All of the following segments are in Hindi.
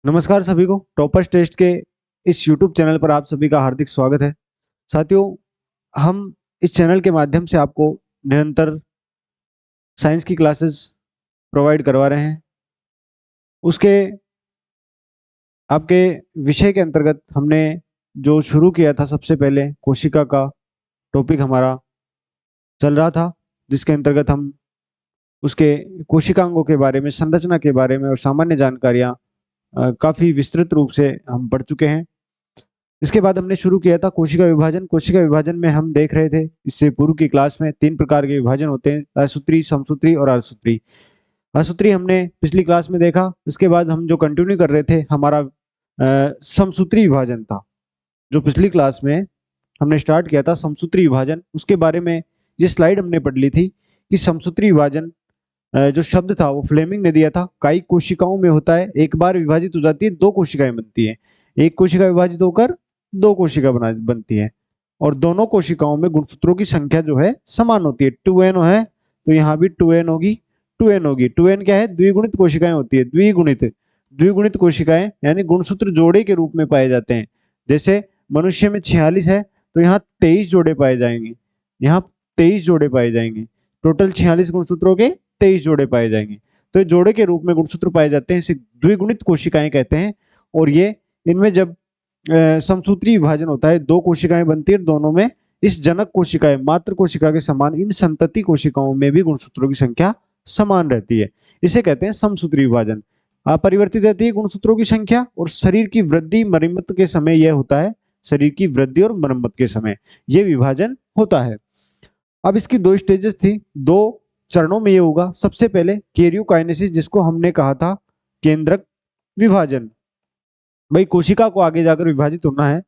नमस्कार सभी को टॉपर्स टेस्ट के इस YouTube चैनल पर आप सभी का हार्दिक स्वागत है। साथियों, हम इस चैनल के माध्यम से आपको निरंतर साइंस की क्लासेस प्रोवाइड करवा रहे हैं। उसके आपके विषय के अंतर्गत हमने जो शुरू किया था, सबसे पहले कोशिका का टॉपिक हमारा चल रहा था, जिसके अंतर्गत हम उसके कोशिकांगों के बारे में, संरचना के बारे में और सामान्य जानकारियाँ काफ़ी विस्तृत रूप से हम पढ़ चुके हैं। इसके बाद हमने शुरू किया था कोशिका विभाजन। कोशिका विभाजन में हम देख रहे थे इससे पूर्व की क्लास में 3 प्रकार के विभाजन होते हैं, असूत्री, समसूत्री और अर्धसूत्री। असूत्री हमने पिछली क्लास में देखा। इसके बाद हम जो कंटिन्यू कर रहे थे, हमारा समसूत्री विभाजन था, जो पिछली क्लास में हमने स्टार्ट किया था समसूत्री विभाजन। उसके बारे में ये स्लाइड हमने पढ़ ली थी कि समसूत्री विभाजन जो शब्द था वो फ्लेमिंग ने दिया था। कई कोशिकाओं में होता है, एक बार विभाजित हो जाती है, 2 कोशिकाएं बनती है। एक कोशिका विभाजित होकर 2 कोशिका बनती है और दोनों कोशिकाओं में गुणसूत्रों की संख्या जो है समान होती है। 2n है तो यहाँ भी 2n होगी, 2n होगी। 2n क्या है? द्विगुणित कोशिकाएं होती है। द्विगुणित द्विगुणित कोशिकाएं यानी गुणसूत्र जोड़े के रूप में पाए जाते हैं। जैसे मनुष्य में 46 है तो यहाँ 23 जोड़े पाए जाएंगे, यहाँ 23 जोड़े पाए जाएंगे। टोटल 46 गुणसूत्रों के 23 जोड़े पाए जाएंगे। तो जोड़े के रूप में गुणसूत्र पाए जाते हैं, इसे द्विगुणित कोशिकाएं कहते हैं। और ये इनमें जब समसूत्री विभाजन होता है, 2 कोशिकाएं बनती है, दोनों में इस जनक कोशिकाएं मात्र कोशिका के समान इन संतति कोशिकाओं में भी गुणसूत्रों की संख्या समान रहती है। इसे कहते हैं समसूत्री विभाजन। अपरिवर्तित रहती है गुणसूत्रों की संख्या और शरीर की वृद्धि मरम्मत के समय यह होता है, शरीर की वृद्धि और मरम्मत के समय यह विभाजन होता है। अब इसकी 2 स्टेजेस थी, 2 चरणों में ये होगा। सबसे पहले कैरियोकाइनेसिस, जिसको हमने कहा था केंद्रक विभाजन। भाई कोशिका को आगे जाकर विभाजित होना है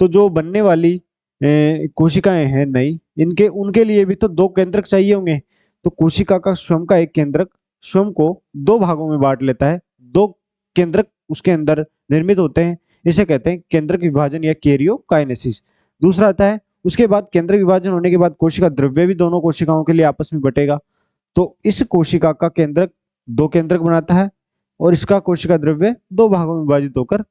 तो जो बनने वाली कोशिकाएं हैं नई, इनके उनके लिए भी तो 2 केंद्रक चाहिए होंगे। तो कोशिका का स्वयं का एक केंद्रक स्वयं को 2 भागों में बांट लेता है, 2 केंद्रक उसके अंदर निर्मित होते हैं। इसे कहते हैं केंद्रक विभाजन या कैरियोकाइनेसिस। दूसरा आता है, उसके बाद केंद्रक विभाजन होने के बाद कोशिका द्रव्य भी दोनों कोशिकाओं के लिए आपस में बटेगा। तो इस कोशिका का केंद्रक 2 केंद्रक बनाता है और इसका कोशिका द्रव्य 2 भागों में विभाजित होकर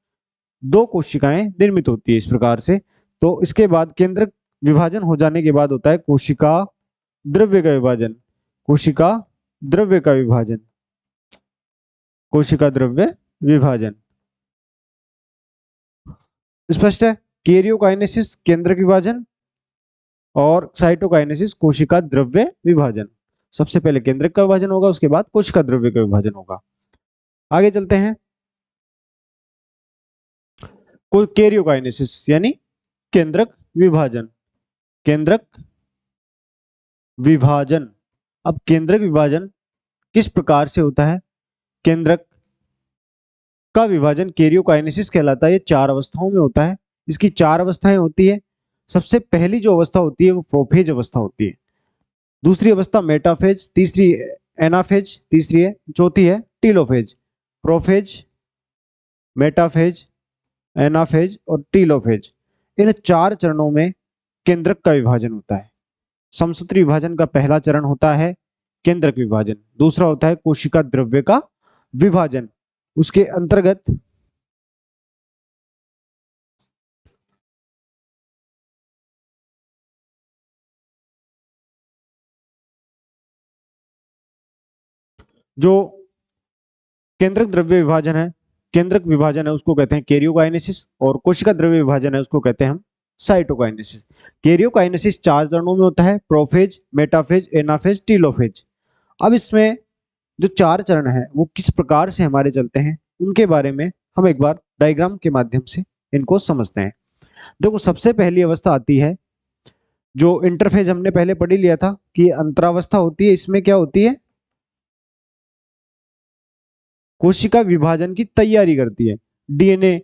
2 कोशिकाएं निर्मित होती है इस प्रकार से। तो इसके बाद केंद्रक विभाजन हो जाने के बाद होता है कोशिका द्रव्य का विभाजन। कोशिका द्रव्य का विभाजन, कोशिका द्रव्य विभाजन स्पष्ट है। कैरियोकाइनेसिस केंद्रक विभाजन और साइटोकाइनेसिस कोशिका द्रव्य विभाजन। सबसे पहले केंद्रक का विभाजन होगा, उसके बाद कोशिका द्रव्य का विभाजन होगा। आगे चलते हैं। कैरियोकाइनेसिस यानी केंद्रक विभाजन। केंद्रक विभाजन। अब केंद्रक विभाजन किस प्रकार से होता है? केंद्रक का विभाजन कैरियोकाइनेसिस कहलाता है। ये 4 अवस्थाओं में होता है। इसकी 4 अवस्थाएं होती है। सबसे पहली जो अवस्था होती है वो प्रोफेज अवस्था होती है। दूसरी अवस्था मेटाफेज, तीसरी एनाफेज, तीसरी है, चौथी है टीलोफेज। प्रोफेज, मेटाफेज, एनाफेज और टीलोफेज, इन 4 चरणों में केंद्रक का विभाजन होता है। समसूत्री विभाजन का पहला चरण होता है केंद्रक विभाजन, दूसरा होता है कोशिका द्रव्य का विभाजन। उसके अंतर्गत जो केंद्रक द्रव्य विभाजन है, केंद्रक विभाजन है, उसको कहते हैं कैरियोकाइनेसिस और कोशिका द्रव्य विभाजन है उसको कहते हैं हम साइटोकाइनेसिस। कैरियोकाइनेसिस 4 चरणों में होता है, प्रोफेज, मेटाफेज, एनाफेज, टीलोफेज। अब इसमें जो 4 चरण है वो किस प्रकार से हमारे चलते हैं उनके बारे में हम एक बार डायग्राम के माध्यम से इनको समझते हैं। देखो, सबसे पहली अवस्था आती है जो इंटरफेज, हमने पहले पढ़ ही लिया था कि अंतरावस्था होती है। इसमें क्या होती है? कोशिका विभाजन की तैयारी करती है। डीएनए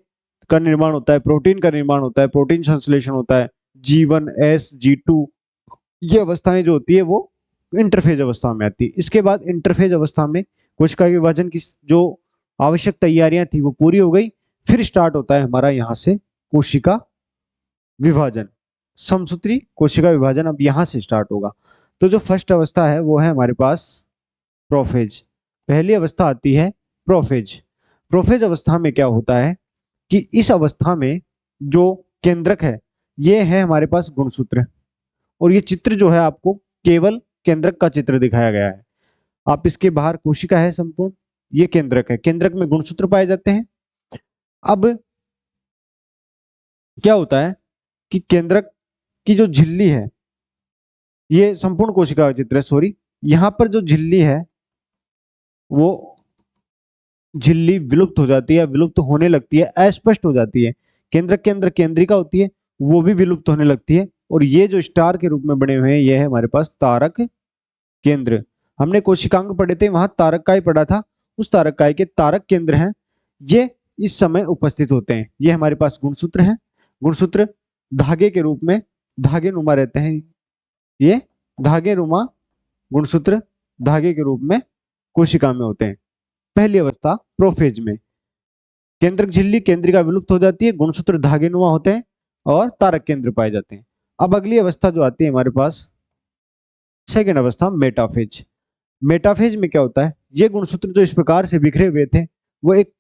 का निर्माण होता है, प्रोटीन का निर्माण होता है, प्रोटीन संश्लेषण होता है, G1 S G2, ये अवस्थाएं जो होती है वो इंटरफेज अवस्था में आती है। इसके बाद इंटरफेज अवस्था में कोशिका विभाजन की जो आवश्यक तैयारियां थी वो पूरी हो गई। फिर स्टार्ट होता है हमारा यहाँ से कोशिका विभाजन, समसूत्री कोशिका विभाजन अब यहाँ से स्टार्ट होगा। तो जो फर्स्ट अवस्था है वो है हमारे पास प्रोफेज। पहली अवस्था आती है प्रोफेज। प्रोफेज अवस्था में क्या होता है कि इस अवस्था में जो केंद्रक है ये है हमारे पास गुणसूत्र, और ये चित्र जो है आपको केवल केंद्रक का चित्र दिखाया गया है। आप इसके बाहर कोशिका है संपूर्ण, ये केंद्रक है, केंद्रक में गुणसूत्र पाए जाते हैं। अब क्या होता है कि केंद्रक की जो झिल्ली है, ये संपूर्ण कोशिका का चित्र है, सॉरी, यहां पर जो झिल्ली है वो झिल्ली विलुप्त हो जाती है, विलुप्त होने लगती है, अस्पष्ट हो जाती है। केंद्रक के अंदर केंद्रिका होती है, वो भी विलुप्त होने लगती है, और ये जो स्टार के रूप में बने हुए हैं ये है हमारे पास तारक केंद्र। हमने कोशिकांग पढ़े थे, वहां तारककाय पढ़ा था, उस तारककाय के तारक केंद्र हैं, ये इस समय उपस्थित होते हैं। ये हमारे पास गुणसूत्र हैं, गुणसूत्र धागे के रूप में धागे नुमा रहते हैं, ये धागे नुमा गुणसूत्र धागे के रूप में कोशिका में होते हैं। पहली अवस्था प्रोफेज में केंद्रक झिल्ली केंद्रिका विलुप्त हो जाती है, गुणसूत्र धागे नुमा होते हैं और तारक केंद्र पाए जाते हैं। अब अगली अवस्था जो आती है हमारे पास सेकेंड अवस्था मेटाफेज। मेटाफेज में क्या होता है, ये गुणसूत्र जो इस प्रकार से बिखरे हुए थे वो एक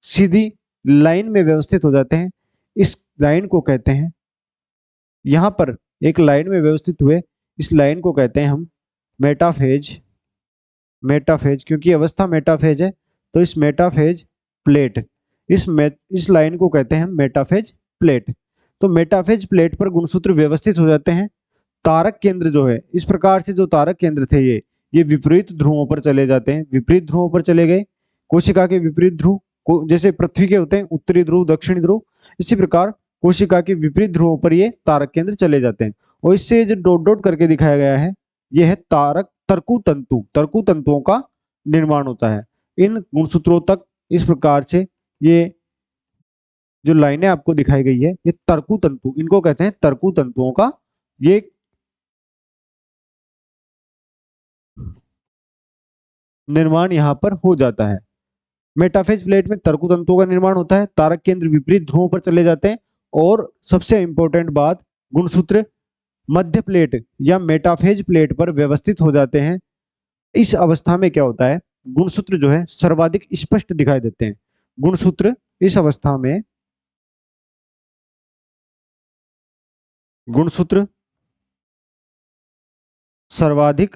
सीधी लाइन में व्यवस्थित हो जाते हैं। इस लाइन को कहते हैं, यहां पर एक लाइन में व्यवस्थित हुए, इस लाइन को कहते हैं हम मेटाफेज। मेटाफेज क्योंकि अवस्था मेटाफेज है तो इस मेटाफेज प्लेट, इस लाइन को कहते हैं हम मेटाफेज प्लेट। तो मेटाफेज प्लेट पर गुणसूत्र व्यवस्थित हो जाते हैं। तारक केंद्र जो है, इस प्रकार से जो तारक केंद्र थे ये विपरीत ध्रुवों पर चले जाते हैं, विपरीत ध्रुवों पर चले गए। कोशिका के विपरीत ध्रुव जैसे पृथ्वी के होते हैं उत्तरी ध्रुव दक्षिणी ध्रुव, इसी प्रकार कोशिका के विपरीत ध्रुवों पर ये तारक केंद्र चले जाते हैं। और इससे जो डॉट डॉट करके दिखाया गया है यह है तारक तरकु तंतु, तरकु तंतुओं का निर्माण होता है। इन गुणसूत्रों तक इस प्रकार से ये जो लाइनें आपको दिखाई गई है ये तरकु तंतु, इनको कहते हैं तरकु तंतुओं का ये निर्माण यहां पर हो जाता है। मेटाफेज प्लेट में तरकु तंतुओं का निर्माण होता है, तारक केंद्र विपरीत ध्रुवों पर चले जाते हैं, और सबसे इंपॉर्टेंट बात गुणसूत्र मध्य प्लेट या मेटाफेज प्लेट पर व्यवस्थित हो जाते हैं। इस अवस्था में क्या होता है, गुणसूत्र जो है सर्वाधिक स्पष्ट दिखाई देते हैं। गुणसूत्र इस अवस्था में गुणसूत्र सर्वाधिक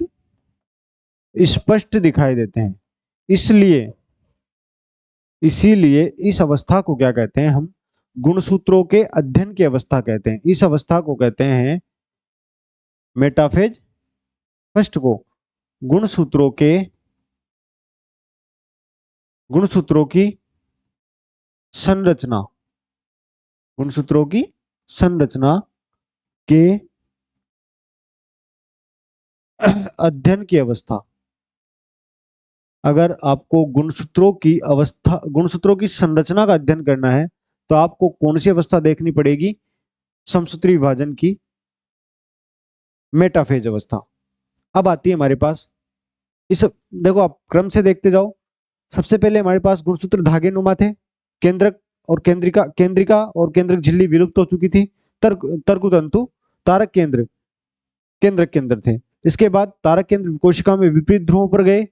स्पष्ट दिखाई देते हैं, इसलिए इसीलिए इस अवस्था को क्या कहते हैं हम, गुणसूत्रों के अध्ययन की अवस्था कहते हैं। इस अवस्था को कहते हैं मेटाफेज फर्स्ट को गुणसूत्रों की संरचना, गुणसूत्रों की संरचना के अध्ययन की अवस्था। अगर आपको गुणसूत्रों की संरचना का अध्ययन करना है तो आपको कौन सी अवस्था देखनी पड़ेगी, समसूत्री विभाजन की मेटाफेज अवस्था। अब आती है हमारे पास इस, देखो आप क्रम से देखते जाओ। सबसे पहले हमारे पास गुणसूत्र धागे नुमा थे, केंद्रक और केंद्रिका और केंद्रक झिल्ली विलुप्त हो चुकी थी। तरकु तंतु तारक केंद्रक केंद्र थे। इसके बाद तारक केंद्र कोशिका में विपरीत ध्रुवों पर गए,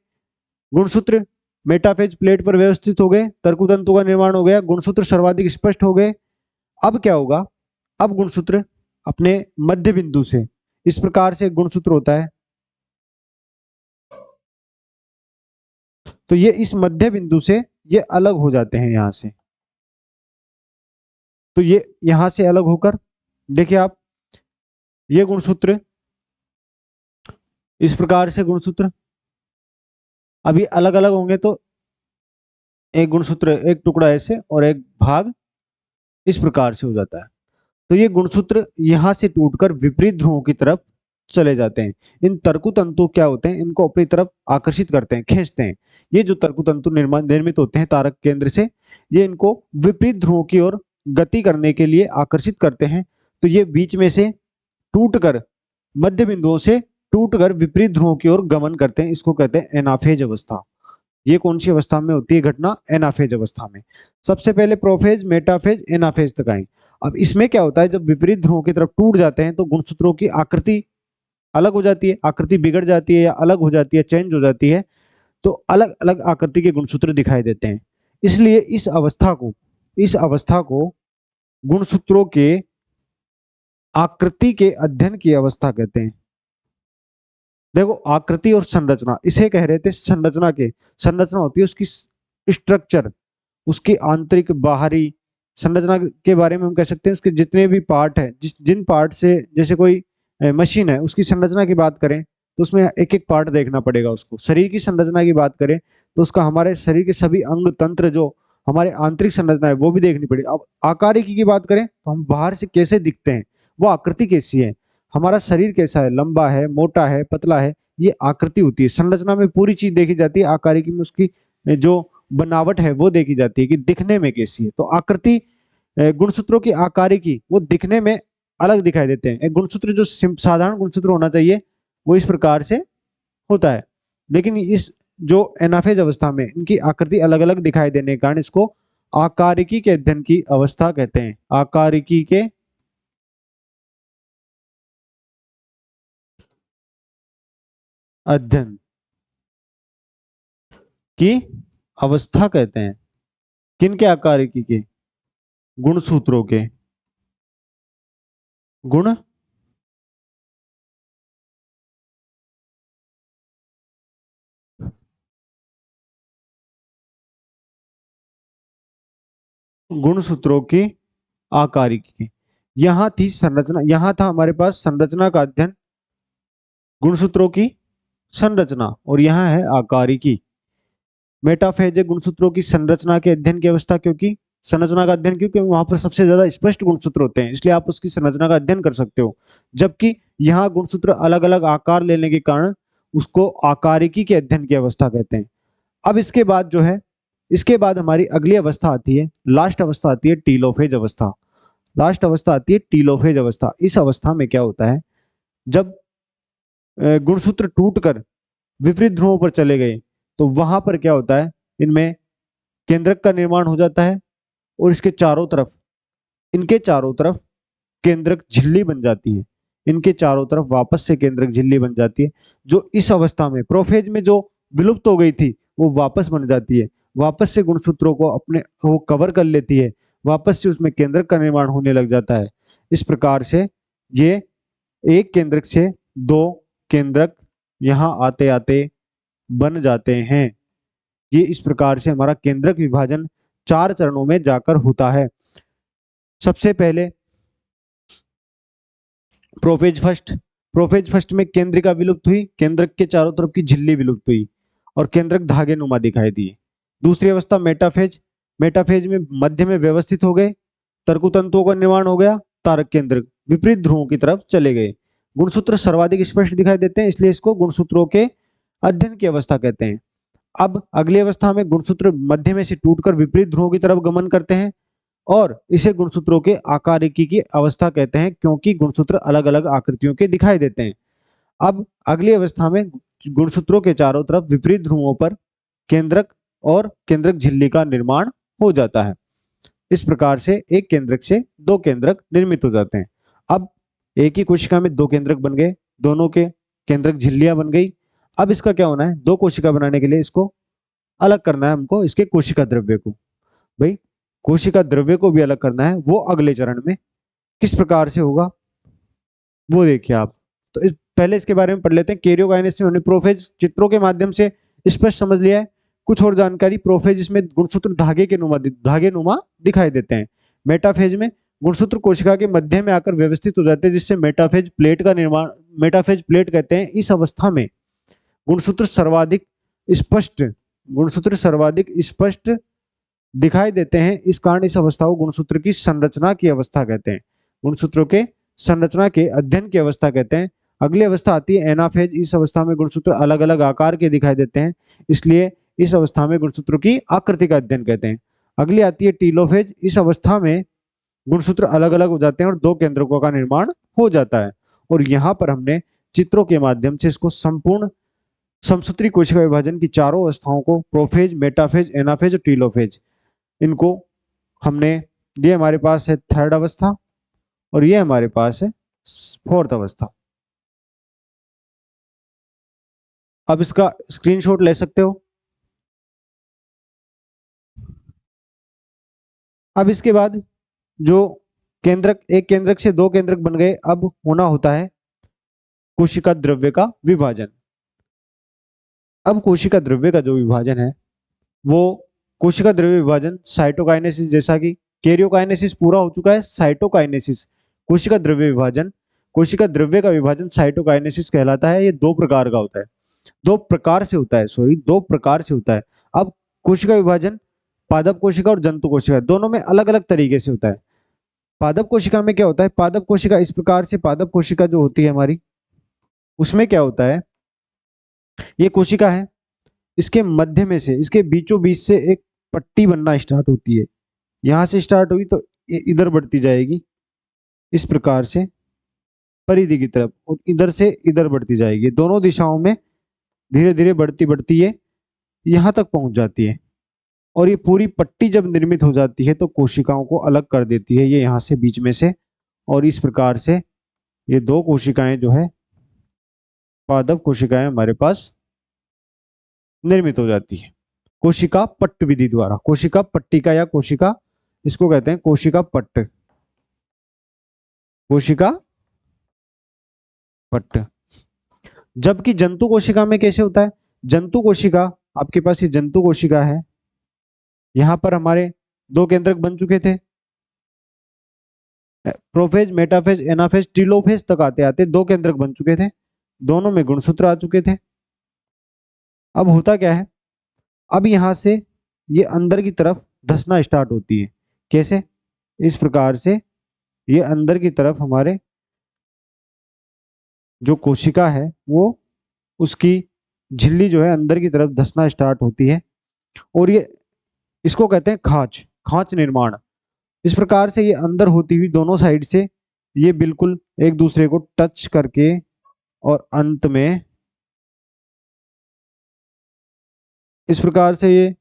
गुणसूत्र मेटाफेज प्लेट पर व्यवस्थित हो गए, तरकु तंतु का निर्माण हो गया, गुणसूत्र सर्वाधिक स्पष्ट हो गए। अब क्या होगा, अब गुणसूत्र अपने मध्य बिंदु से, इस प्रकार से गुणसूत्र होता है, तो ये इस मध्य बिंदु से ये अलग हो जाते हैं यहां से। तो ये यहां से अलग होकर देखिए आप, ये गुणसूत्र इस प्रकार से गुणसूत्र अभी अलग अलग होंगे, तो एक गुणसूत्र एक टुकड़ा ऐसे और एक भाग इस प्रकार से हो जाता है। तो ये गुणसूत्र यहां से टूटकर विपरीत ध्रुवों की तरफ चले जाते हैं। इन तरकु तंतु क्या होते हैं, इनको अपनी तरफ आकर्षित करते हैं, खींचते हैं। ये जो तरकु तंतु निर्मित होते हैं तारक केंद्र से, ये इनको विपरीत ध्रुवों की ओर गति करने के लिए आकर्षित करते हैं। तो ये बीच में से टूटकर, मध्य बिंदुओं से टूटकर विपरीत ध्रुवों की ओर गमन करते हैं। इसको कहते हैं एनाफेज अवस्था। ये कौन सी अवस्था में होती है घटना, एनाफेज अवस्था में। सबसे पहले प्रोफेज, मेटाफेज, एनाफेज तक आए। अब इसमें क्या होता है, जब विपरीत ध्रुवों की तरफ टूट जाते हैं तो गुणसूत्रों की आकृति अलग हो जाती है, आकृति बिगड़ जाती है या अलग हो जाती है, चेंज हो जाती है। तो अलग अलग आकृति के गुणसूत्र दिखाई देते हैं। इसलिए इस अवस्था को गुणसूत्रों के आकृति के अध्ययन की अवस्था कहते हैं। देखो, आकृति और संरचना, इसे कह रहे थे संरचना के। संरचना होती है उसकी स्ट्रक्चर, उसकी आंतरिक बाहरी संरचना के बारे में हम कह सकते हैं उसके जितने भी पार्ट है, जिन पार्ट से, जैसे कोई मशीन है उसकी संरचना की बात करें तो उसमें एक एक पार्ट देखना पड़ेगा उसको। शरीर की संरचना की बात करें तो उसका हमारे शरीर के सभी अंग तंत्र जो हमारे आंतरिक संरचना है वो भी देखनी पड़ेगी। अब आकारिकी की बात करें तो हम बाहर से कैसे दिखते हैं, वो आकृति कैसी है, हमारा शरीर कैसा है, लंबा है, मोटा है, पतला है, ये आकृति होती है। संरचना में पूरी चीज देखी जाती है, आकारिकी में उसकी जो बनावट है वो देखी जाती है कि दिखने में कैसी है। तो आकृति, गुणसूत्रों की आकारिकी वो दिखने में अलग दिखाई देते हैं। एक गुणसूत्र जो साधारण गुणसूत्र होना चाहिए वो इस प्रकार से होता है, लेकिन इस जो एनाफेज अवस्था में इनकी आकृति अलग अलग दिखाई देने के कारण इसको आकारिकी के अध्ययन की अवस्था कहते हैं। आकारिकी के अध्ययन की अवस्था कहते हैं। किनके आकारिकी के? गुणसूत्रों के। गुण गुणसूत्रों की आकारिकी की। यहां थी संरचना, यहां था हमारे पास संरचना का अध्ययन, गुणसूत्रों की संरचना, और यहां है आकारिकी। मेटाफेज है गुणसूत्रों की संरचना के अध्ययन की अवस्था, क्योंकि संरचना का अध्ययन, क्योंकि वहां पर सबसे ज्यादा स्पष्ट गुणसूत्र होते हैं, इसलिए आप उसकी संरचना का अध्ययन कर सकते हो। जबकि यहाँ गुणसूत्र अलग अलग आकार लेने के कारण उसको आकारिकी के अध्ययन की अवस्था कहते हैं। अब इसके बाद जो है, इसके बाद हमारी अगली अवस्था आती है, लास्ट अवस्था आती है टीलोफेज अवस्था। लास्ट अवस्था आती है टीलोफेज अवस्था। इस अवस्था में क्या होता है, जब गुणसूत्र टूटकर विपरीत ध्रुवों पर चले गए तो वहां पर क्या होता है, इनमें केंद्रक का निर्माण हो जाता है और इसके चारों तरफ, इनके चारों तरफ केंद्रक झिल्ली बन जाती है। इनके चारों तरफ वापस से केंद्रक झिल्ली बन जाती है, जो इस अवस्था में प्रोफेज में जो विलुप्त हो गई थी वो वापस बन जाती है। वापस से गुणसूत्रों को अपने वो कवर कर लेती है, वापस से उसमें केंद्रक का निर्माण होने लग जाता है। इस प्रकार से ये एक केंद्रक से दो केंद्रक यहाँ आते आते बन जाते हैं। ये इस प्रकार से हमारा केंद्रक विभाजन 4 चरणों में जाकर होता है। सबसे पहले प्रोफेज फर्स्ट में केंद्रिका विलुप्त हुई, केंद्रक के चारों तरफ की झिल्ली विलुप्त हुई और केंद्रक धागे नुमा दिखाई दिए। दूसरी अवस्था मेटाफेज, मेटाफेज में मध्य में व्यवस्थित हो गए, तर्कुतंतुओं का निर्माण हो गया, तारक केंद्रक विपरीत ध्रुवों की तरफ चले गए। गुणसूत्र सर्वाधिक स्पष्ट दिखाई देते हैं, इसलिए इसको गुणसूत्रों के अध्ययन की अवस्था कहते हैं। अब अगली अवस्था में गुणसूत्र मध्य में से टूटकर विपरीत ध्रुवों की तरफ गमन करते हैं और इसे गुणसूत्रों के आकारिकी की अवस्था कहते हैं, क्योंकि गुणसूत्र अलग अलग आकृतियों के दिखाई देते हैं। अब अगली अवस्था में गुणसूत्रों के चारों तरफ विपरीत ध्रुवों पर केंद्रक और केंद्रक झिल्ली का निर्माण हो जाता है। इस प्रकार से एक केंद्रक से दो केंद्रक निर्मित हो जाते हैं। अब एक ही कोशिका में दो केंद्रक बन गए, दोनों के केंद्रक झिल्लियां बन गई। अब इसका क्या होना है, दो कोशिका बनाने के लिए इसको अलग करना है हमको, इसके कोशिका द्रव्य को। भाई, कोशिका द्रव्य को भी अलग करना है, वो अगले चरण में किस प्रकार से होगा वो देखिए आप। तो पहले इसके बारे में पढ़ लेते हैं। कैरियोकाइनेसिस होने प्रोफेज चित्रों के माध्यम से स्पष्ट समझ लिया है। कुछ और जानकारी, प्रोफेज इसमें गुणसूत्र धागे नुमा दिखाई देते हैं। मेटाफेज में गुणसूत्र कोशिका के मध्य में आकर व्यवस्थित हो जाते हैं, जिससे मेटाफेज प्लेट का निर्माण, मेटाफेज प्लेट कहते हैं। इस अवस्था में गुणसूत्र सर्वाधिक स्पष्ट गुणसूत्र सर्वाधिक स्पष्ट दिखाई देते हैं। इस कारण इस अवस्था को गुणसूत्र की संरचना की अवस्था कहते हैं, गुणसूत्रों के संरचना के अध्ययन की अवस्था कहते हैं। अगली अवस्था आती है एनाफेज। इस अवस्था में गुणसूत्र अलग अलग आकार के दिखाई देते हैं, इसलिए इस अवस्था में गुणसूत्रों की आकृति का अध्ययन कहते हैं। अगली आती है टीलोफेज। इस अवस्था में गुणसूत्र अलग अलग हो जाते हैं और दो केंद्रकों का निर्माण हो जाता है। और यहाँ पर हमने चित्रों के माध्यम से इसको संपूर्ण समसूत्री कोशिका विभाजन की चारों अवस्थाओं को, प्रोफेज, मेटाफेज, एनाफेज और टीलोफेज, इनको हमने, ये हमारे पास है थर्ड अवस्था और ये हमारे पास है फोर्थ अवस्था। अब इसका स्क्रीनशॉट ले सकते हो। अब इसके बाद जो केंद्रक, एक केंद्रक से दो केंद्रक बन गए, अब होना होता है कोशिका द्रव्य का विभाजन। अब कोशिका द्रव्य का जो विभाजन है वो कोशिका द्रव्य विभाजन साइटोकाइनेसिस, जैसा कि कैरियोकाइनेसिस पूरा हो चुका है, साइटोकाइनेसिस कोशिका द्रव्य विभाजन, कोशिका द्रव्य का विभाजन साइटोकाइनेसिस कहलाता है। ये दो प्रकार का होता है, दो प्रकार से होता है, सॉरी दो प्रकार से होता है। अब कोशिका विभाजन पादप कोशिका और जंतु कोशिका दोनों में अलग अलग तरीके से होता है। पादप कोशिका में क्या होता है, पादप कोशिका इस प्रकार से, पादप कोशिका जो होती है हमारी, उसमें क्या होता है, ये कोशिका है, इसके मध्य में से, इसके बीचों बीच से एक पट्टी बनना स्टार्ट होती है। यहां से स्टार्ट हुई तो ये इधर बढ़ती जाएगी इस प्रकार से परिधि की तरफ, और इधर से इधर बढ़ती जाएगी, दोनों दिशाओं में धीरे धीरे बढ़ती बढ़ती ये यहां तक पहुंच जाती है। और ये पूरी पट्टी जब निर्मित हो जाती है तो कोशिकाओं को अलग कर देती है, ये यहाँ से बीच में से, और इस प्रकार से ये दो कोशिकाएं जो है पादप कोशिकाएं हमारे पास निर्मित हो जाती है कोशिका पट्ट विधि द्वारा। कोशिका पट्टिका या कोशिका, इसको कहते हैं कोशिका पट्ट, कोशिका पट्ट। जबकि जंतु कोशिका में कैसे होता है, जंतु कोशिका, आपके पास ये जंतु कोशिका है, यहां पर हमारे दो केंद्रक बन चुके थे, प्रोफेज, मेटाफेज, एनाफेज, टेलोफेज तक आते आते दो केंद्रक बन चुके थे, दोनों में गुणसूत्र आ चुके थे। अब होता क्या है, अब यहां से ये अंदर की तरफ धंसना स्टार्ट होती है। कैसे, इस प्रकार से ये अंदर की तरफ हमारे जो कोशिका है वो, उसकी झिल्ली जो है अंदर की तरफ धंसना स्टार्ट होती है, और ये इसको कहते हैं खांच, खांच निर्माण। इस प्रकार से ये अंदर होती हुई दोनों साइड से ये बिल्कुल एक दूसरे को टच करके, और अंत में इस प्रकार से ये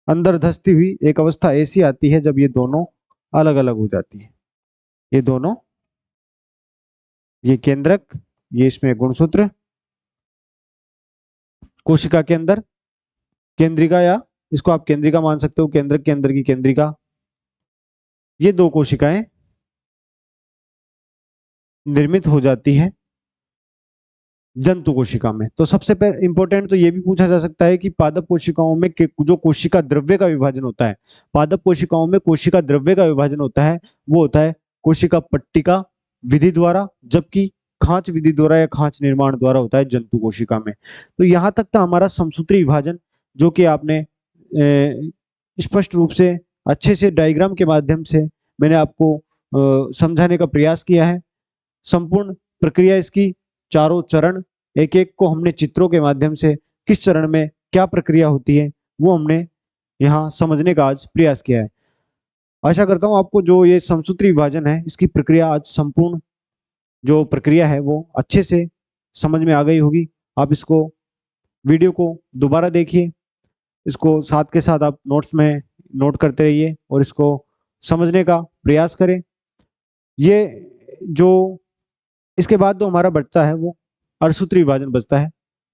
अंदर धंसती हुई एक अवस्था ऐसी आती है जब ये दोनों अलग अलग हो जाती है। ये दोनों, ये केंद्रक, ये इसमें गुणसूत्र, कोशिका के अंदर केंद्रिका, या इसको आप केंद्रिका मान सकते हो, केंद्रक के अंदर की केंद्रिका, ये दो कोशिकाएं निर्मित हो जाती है जंतु कोशिका में। तो सबसे इंपॉर्टेंट तो ये भी पूछा जा सकता है कि पादप कोशिकाओं में जो कोशिका द्रव्य का विभाजन होता है, पादप कोशिकाओं में कोशिका द्रव्य का विभाजन होता है, वो होता है कोशिका पट्टिका विधि द्वारा, जबकि खांच विधि द्वारा या खांच निर्माण द्वारा होता है जंतु कोशिका में। तो यहाँ तक था हमारा समसूत्री विभाजन, जो कि आपने स्पष्ट रूप से अच्छे से डायग्राम के माध्यम से मैंने आपको समझाने का प्रयास किया है। संपूर्ण प्रक्रिया इसकी, चारों चरण, एक एक को हमने चित्रों के माध्यम से किस चरण में क्या प्रक्रिया होती है वो हमने यहाँ समझने का आज प्रयास किया है। आशा करता हूँ आपको जो ये समसूत्री विभाजन है इसकी प्रक्रिया, आज संपूर्ण जो प्रक्रिया है वो अच्छे से समझ में आ गई होगी। आप इसको, वीडियो को दोबारा देखिए, इसको साथ के साथ आप नोट्स में नोट करते रहिए और इसको समझने का प्रयास करें। ये जो इसके बाद जो हमारा बचता है वो अर्थसूत्री विभाजन बचता है,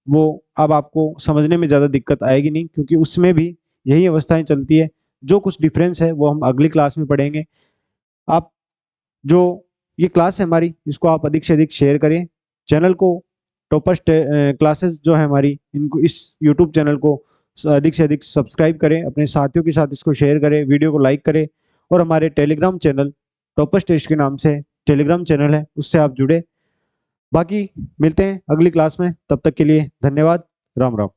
वो अब आपको समझने में ज़्यादा दिक्कत आएगी नहीं, क्योंकि उसमें भी यही अवस्थाएं चलती है। जो कुछ डिफरेंस है वो हम अगली क्लास में पढ़ेंगे। आप जो ये क्लास है हमारी, इसको आप अधिक से अधिक शेयर करें, चैनल को, टॉपर्स क्लासेस जो है हमारी, इनको, इस यूट्यूब चैनल को अधिक से अधिक सब्सक्राइब करें, अपने साथियों के साथ इसको शेयर करें, वीडियो को लाइक करें, और हमारे टेलीग्राम चैनल टॉपर्स टेस्ट के नाम से टेलीग्राम चैनल है, उससे आप जुड़े। बाकी मिलते हैं अगली क्लास में, तब तक के लिए धन्यवाद, राम राम।